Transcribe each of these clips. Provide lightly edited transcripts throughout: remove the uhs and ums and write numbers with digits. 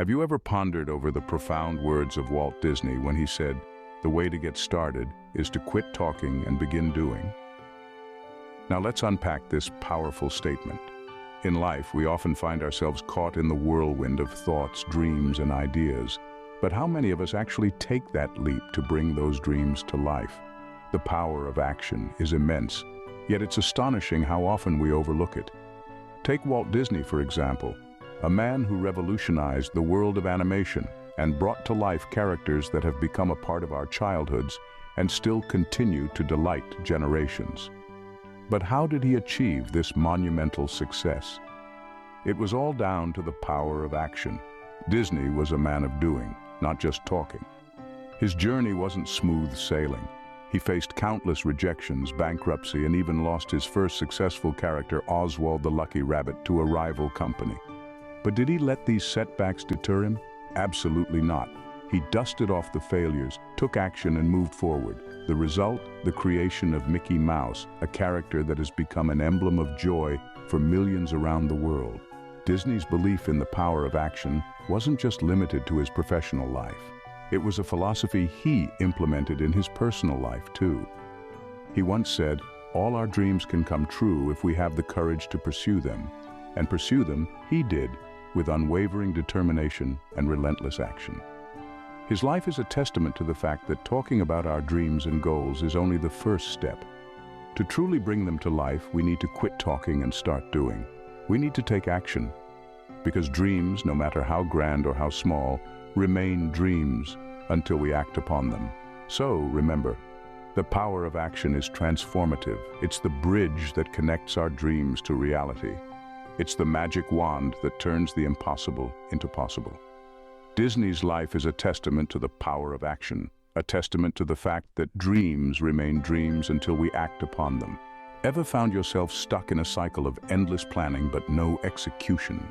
Have you ever pondered over the profound words of Walt Disney when he said, "The way to get started is to quit talking and begin doing"? Now let's unpack this powerful statement. In life, we often find ourselves caught in the whirlwind of thoughts, dreams, and ideas. But how many of us actually take that leap to bring those dreams to life? The power of action is immense, yet it's astonishing how often we overlook it. Take Walt Disney, for example, a man who revolutionized the world of animation and brought to life characters that have become a part of our childhoods and still continue to delight generations. But how did he achieve this monumental success? It was all down to the power of action. Disney was a man of doing, not just talking. His journey wasn't smooth sailing. He faced countless rejections, bankruptcy, and even lost his first successful character, Oswald the Lucky Rabbit, to a rival company. But did he let these setbacks deter him? Absolutely not. He dusted off the failures, took action, and moved forward. The result? The creation of Mickey Mouse, a character that has become an emblem of joy for millions around the world. Disney's belief in the power of action wasn't just limited to his professional life. It was a philosophy he implemented in his personal life, too. He once said, "All our dreams can come true if we have the courage to pursue them." And pursue them, he did, with unwavering determination and relentless action. His life is a testament to the fact that talking about our dreams and goals is only the first step. To truly bring them to life, we need to quit talking and start doing. We need to take action, because dreams, no matter how grand or how small, remain dreams until we act upon them. So, remember, the power of action is transformative. It's the bridge that connects our dreams to reality. It's the magic wand that turns the impossible into possible. Disney's life is a testament to the power of action, a testament to the fact that dreams remain dreams until we act upon them. Ever found yourself stuck in a cycle of endless planning but no execution?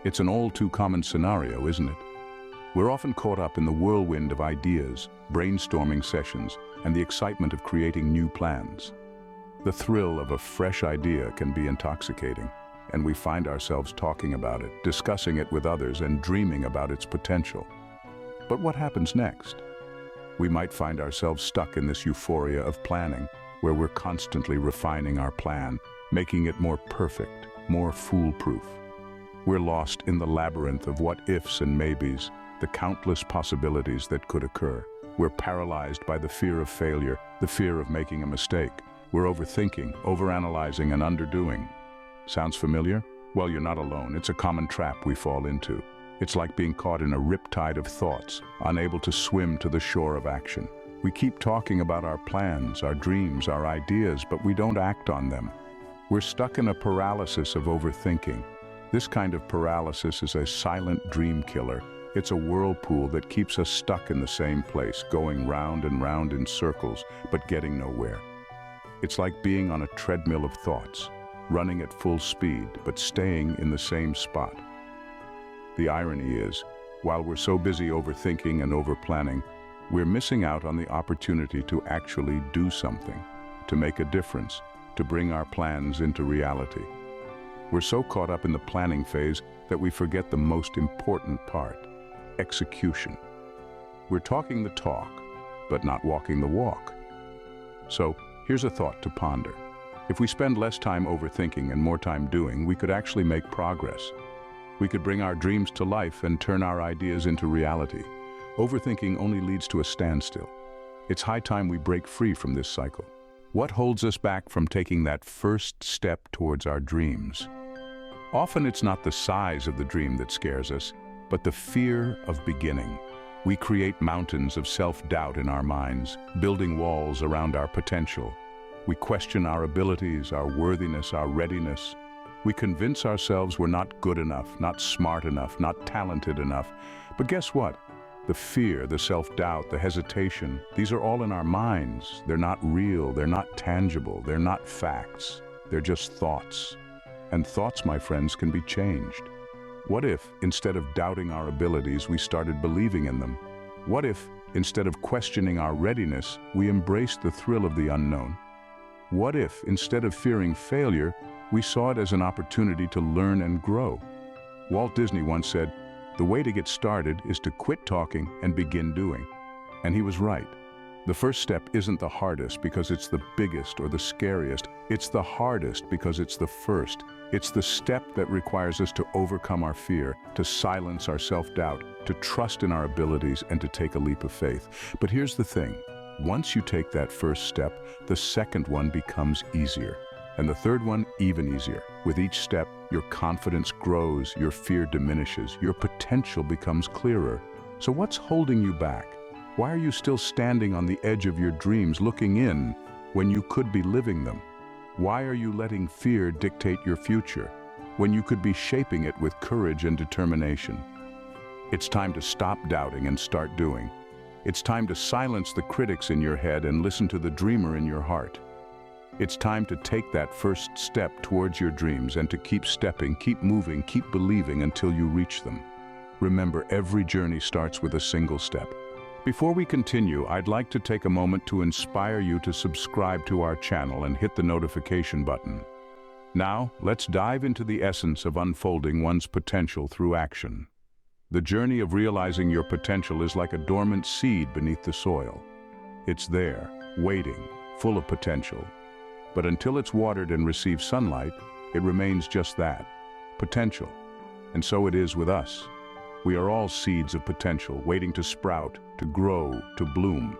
It's an all too common scenario, isn't it? We're often caught up in the whirlwind of ideas, brainstorming sessions, and the excitement of creating new plans. The thrill of a fresh idea can be intoxicating, and we find ourselves talking about it, discussing it with others, and dreaming about its potential. But what happens next? We might find ourselves stuck in this euphoria of planning, where we're constantly refining our plan, making it more perfect, more foolproof. We're lost in the labyrinth of what-ifs and maybes, the countless possibilities that could occur. We're paralyzed by the fear of failure, the fear of making a mistake. We're overthinking, overanalyzing, and underdoing. Sounds familiar? Well, you're not alone. It's a common trap we fall into. It's like being caught in a riptide of thoughts, unable to swim to the shore of action. We keep talking about our plans, our dreams, our ideas, but we don't act on them. We're stuck in a paralysis of overthinking. This kind of paralysis is a silent dream killer. It's a whirlpool that keeps us stuck in the same place, going round and round in circles, but getting nowhere. It's like being on a treadmill of thoughts, running at full speed, but staying in the same spot. The irony is, while we're so busy overthinking and overplanning, we're missing out on the opportunity to actually do something, to make a difference, to bring our plans into reality. We're so caught up in the planning phase that we forget the most important part: execution. We're talking the talk, but not walking the walk. So, here's a thought to ponder. If we spend less time overthinking and more time doing, we could actually make progress. We could bring our dreams to life and turn our ideas into reality. Overthinking only leads to a standstill. It's high time we break free from this cycle. What holds us back from taking that first step towards our dreams? Often it's not the size of the dream that scares us, but the fear of beginning. We create mountains of self-doubt in our minds, building walls around our potential. We question our abilities, our worthiness, our readiness. We convince ourselves we're not good enough, not smart enough, not talented enough. But guess what? The fear, the self-doubt, the hesitation, these are all in our minds. They're not real, they're not tangible, they're not facts. They're just thoughts. And thoughts, my friends, can be changed. What if, instead of doubting our abilities, we started believing in them? What if, instead of questioning our readiness, we embraced the thrill of the unknown? What if, instead of fearing failure, we saw it as an opportunity to learn and grow? Walt Disney once said, The way to get started is to quit talking and begin doing. And he was right. The first step isn't the hardest because it's the biggest or the scariest. It's the hardest because it's the first. It's the step that requires us to overcome our fear, to silence our self-doubt, to trust in our abilities, and to take a leap of faith. But here's the thing. Once you take that first step, the second one becomes easier. And the third one, even easier. With each step, your confidence grows, your fear diminishes, your potential becomes clearer. So what's holding you back? Why are you still standing on the edge of your dreams, looking in, when you could be living them? Why are you letting fear dictate your future, when you could be shaping it with courage and determination? It's time to stop doubting and start doing. It's time to silence the critics in your head and listen to the dreamer in your heart. It's time to take that first step towards your dreams and to keep stepping, keep moving, keep believing until you reach them. Remember, every journey starts with a single step. Before we continue, I'd like to take a moment to inspire you to subscribe to our channel and hit the notification button. Now, let's dive into the essence of unfolding one's potential through action. The journey of realizing your potential is like a dormant seed beneath the soil. It's there, waiting, full of potential. But until it's watered and receives sunlight, it remains just that, potential. And so it is with us. We are all seeds of potential, waiting to sprout, to grow, to bloom.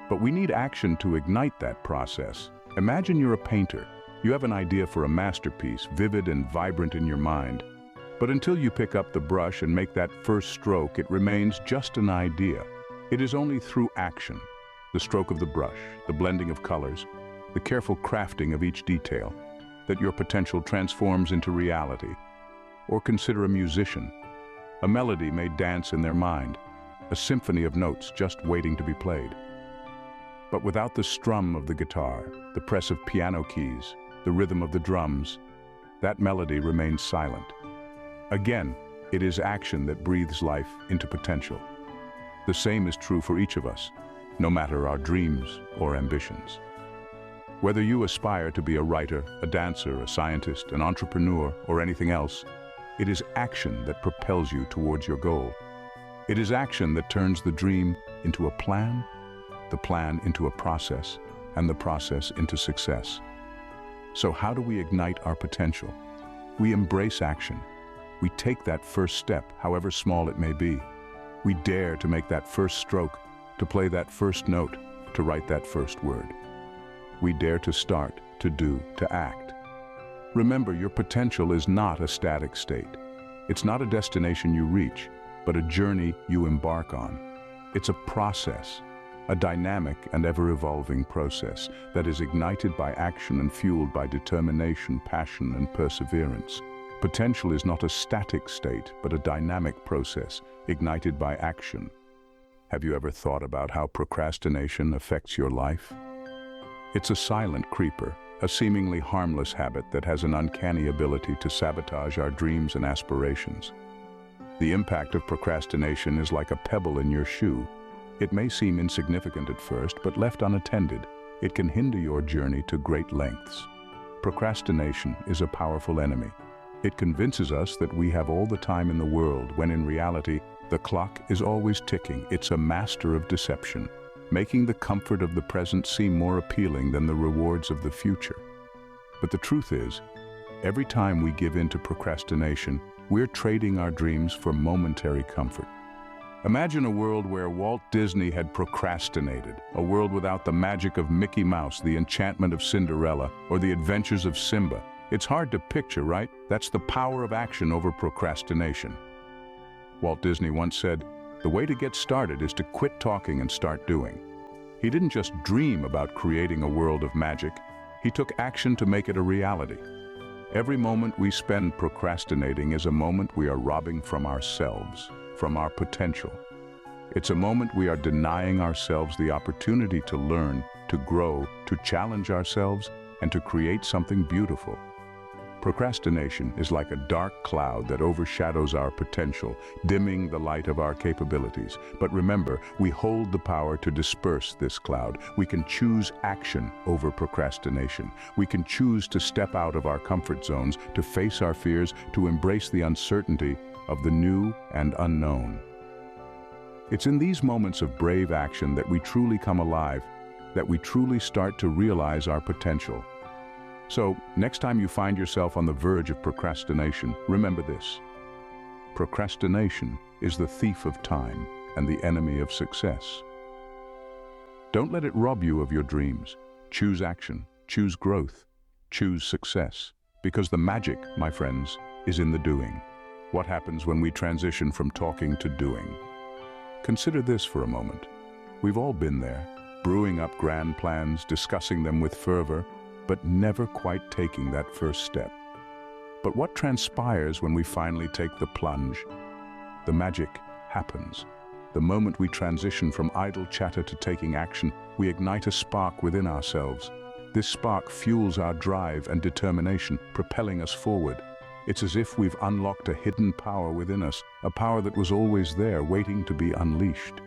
But we need action to ignite that process. Imagine you're a painter. You have an idea for a masterpiece, vivid and vibrant in your mind. But until you pick up the brush and make that first stroke, it remains just an idea. It is only through action, the stroke of the brush, the blending of colors, the careful crafting of each detail, that your potential transforms into reality. Or consider a musician. A melody may dance in their mind, a symphony of notes just waiting to be played. But without the strum of the guitar, the press of piano keys, the rhythm of the drums, that melody remains silent. Again, it is action that breathes life into potential. The same is true for each of us, no matter our dreams or ambitions. Whether you aspire to be a writer, a dancer, a scientist, an entrepreneur, or anything else, it is action that propels you towards your goal. It is action that turns the dream into a plan, the plan into a process, and the process into success. So how do we ignite our potential? We embrace action. We take that first step, however small it may be. We dare to make that first stroke, to play that first note, to write that first word. We dare to start, to do, to act. Remember, your potential is not a static state. It's not a destination you reach, but a journey you embark on. It's a process, a dynamic and ever-evolving process that is ignited by action and fueled by determination, passion, and perseverance. Potential is not a static state, but a dynamic process, ignited by action. Have you ever thought about how procrastination affects your life? It's a silent creeper, a seemingly harmless habit that has an uncanny ability to sabotage our dreams and aspirations. The impact of procrastination is like a pebble in your shoe. It may seem insignificant at first, but left unattended, it can hinder your journey to great lengths. Procrastination is a powerful enemy. It convinces us that we have all the time in the world, when in reality, the clock is always ticking. It's a master of deception, making the comfort of the present seem more appealing than the rewards of the future. But the truth is, every time we give in to procrastination, we're trading our dreams for momentary comfort. Imagine a world where Walt Disney had procrastinated, a world without the magic of Mickey Mouse, the enchantment of Cinderella, or the adventures of Simba. It's hard to picture, right? That's the power of action over procrastination. Walt Disney once said, "The way to get started is to quit talking and start doing." He didn't just dream about creating a world of magic, he took action to make it a reality. Every moment we spend procrastinating is a moment we are robbing from ourselves, from our potential. It's a moment we are denying ourselves the opportunity to learn, to grow, to challenge ourselves, and to create something beautiful. Procrastination is like a dark cloud that overshadows our potential, dimming the light of our capabilities. But remember, we hold the power to disperse this cloud. We can choose action over procrastination. We can choose to step out of our comfort zones, to face our fears, to embrace the uncertainty of the new and unknown. It's in these moments of brave action that we truly come alive, that we truly start to realize our potential. So, next time you find yourself on the verge of procrastination, remember this. Procrastination is the thief of time and the enemy of success. Don't let it rob you of your dreams. Choose action, choose growth, choose success. Because the magic, my friends, is in the doing. What happens when we transition from talking to doing? Consider this for a moment. We've all been there, brewing up grand plans, discussing them with fervor, but never quite taking that first step. But what transpires when we finally take the plunge? The magic happens. The moment we transition from idle chatter to taking action, we ignite a spark within ourselves. This spark fuels our drive and determination, propelling us forward. It's as if we've unlocked a hidden power within us, a power that was always there, waiting to be unleashed.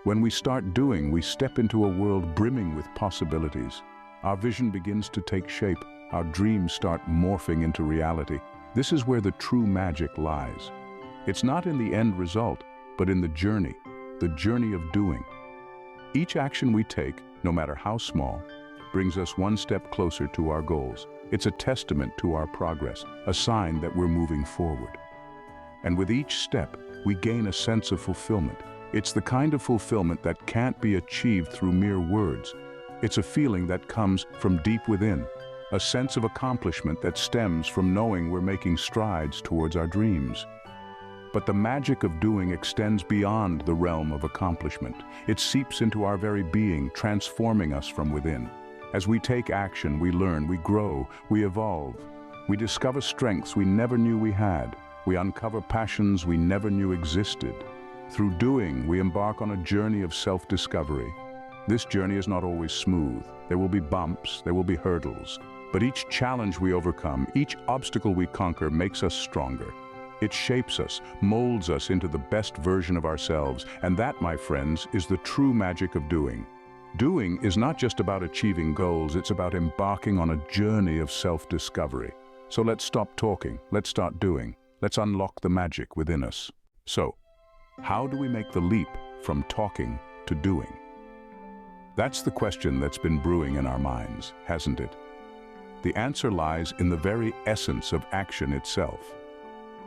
When we start doing, we step into a world brimming with possibilities. Our vision begins to take shape. Our dreams start morphing into reality. This is where the true magic lies. It's not in the end result, but in the journey of doing. Each action we take, no matter how small, brings us one step closer to our goals. It's a testament to our progress, a sign that we're moving forward. And with each step, we gain a sense of fulfillment. It's the kind of fulfillment that can't be achieved through mere words. It's a feeling that comes from deep within, a sense of accomplishment that stems from knowing we're making strides towards our dreams. But the magic of doing extends beyond the realm of accomplishment. It seeps into our very being, transforming us from within. As we take action, we learn, we grow, we evolve. We discover strengths we never knew we had. We uncover passions we never knew existed. Through doing, we embark on a journey of self-discovery. This journey is not always smooth. There will be bumps, there will be hurdles. But each challenge we overcome, each obstacle we conquer makes us stronger. It shapes us, molds us into the best version of ourselves. And that, my friends, is the true magic of doing. Doing is not just about achieving goals, it's about embarking on a journey of self-discovery. So let's stop talking, let's start doing. Let's unlock the magic within us. So, how do we make the leap from talking to doing? That's the question that's been brewing in our minds, hasn't it? The answer lies in the very essence of action itself.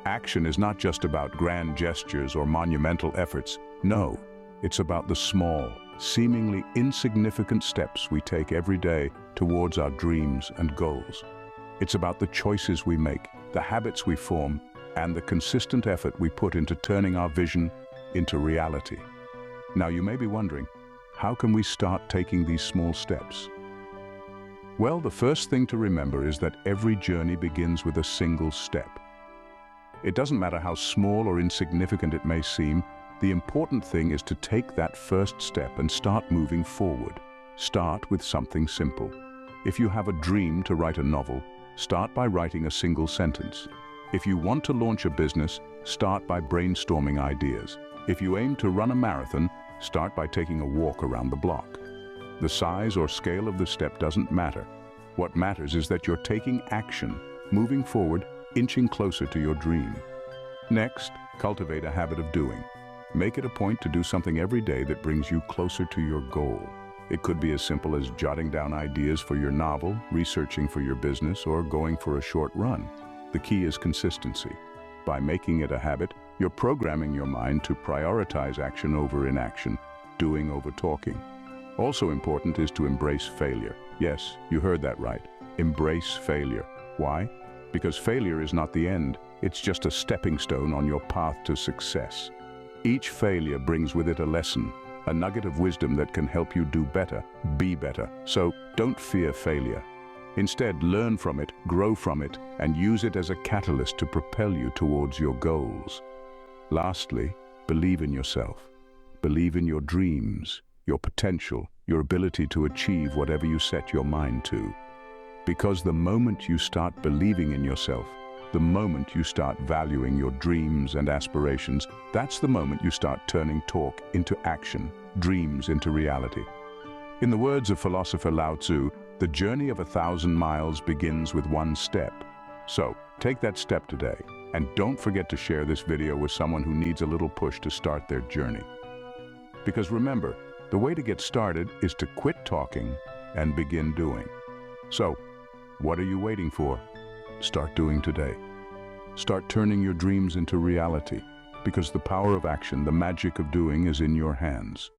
Action is not just about grand gestures or monumental efforts. No, it's about the small, seemingly insignificant steps we take every day towards our dreams and goals. It's about the choices we make, the habits we form, and the consistent effort we put into turning our vision into reality. Now you may be wondering, how can we start taking these small steps? Well, the first thing to remember is that every journey begins with a single step. It doesn't matter how small or insignificant it may seem, the important thing is to take that first step and start moving forward. Start with something simple. If you have a dream to write a novel, start by writing a single sentence. If you want to launch a business, start by brainstorming ideas. If you aim to run a marathon, start by taking a walk around the block. The size or scale of the step doesn't matter. What matters is that you're taking action, moving forward, inching closer to your dream. Next, cultivate a habit of doing. Make it a point to do something every day that brings you closer to your goal. It could be as simple as jotting down ideas for your novel, researching for your business, or going for a short run. The key is consistency. By making it a habit, you're programming your mind to prioritize action over inaction, doing over talking. Also important is to embrace failure. Yes, you heard that right. Embrace failure. Why? Because failure is not the end. It's just a stepping stone on your path to success. Each failure brings with it a lesson, a nugget of wisdom that can help you do better, be better. So don't fear failure. Instead, learn from it, grow from it, and use it as a catalyst to propel you towards your goals. Lastly, believe in yourself. Believe in your dreams, your potential, your ability to achieve whatever you set your mind to. Because the moment you start believing in yourself, the moment you start valuing your dreams and aspirations, that's the moment you start turning talk into action, dreams into reality. In the words of philosopher Lao Tzu, the journey of 1,000 miles begins with one step. So, take that step today, and don't forget to share this video with someone who needs a little push to start their journey. Because remember, the way to get started is to quit talking and begin doing. So, what are you waiting for? Start doing today. Start turning your dreams into reality, because the power of action, the magic of doing, is in your hands.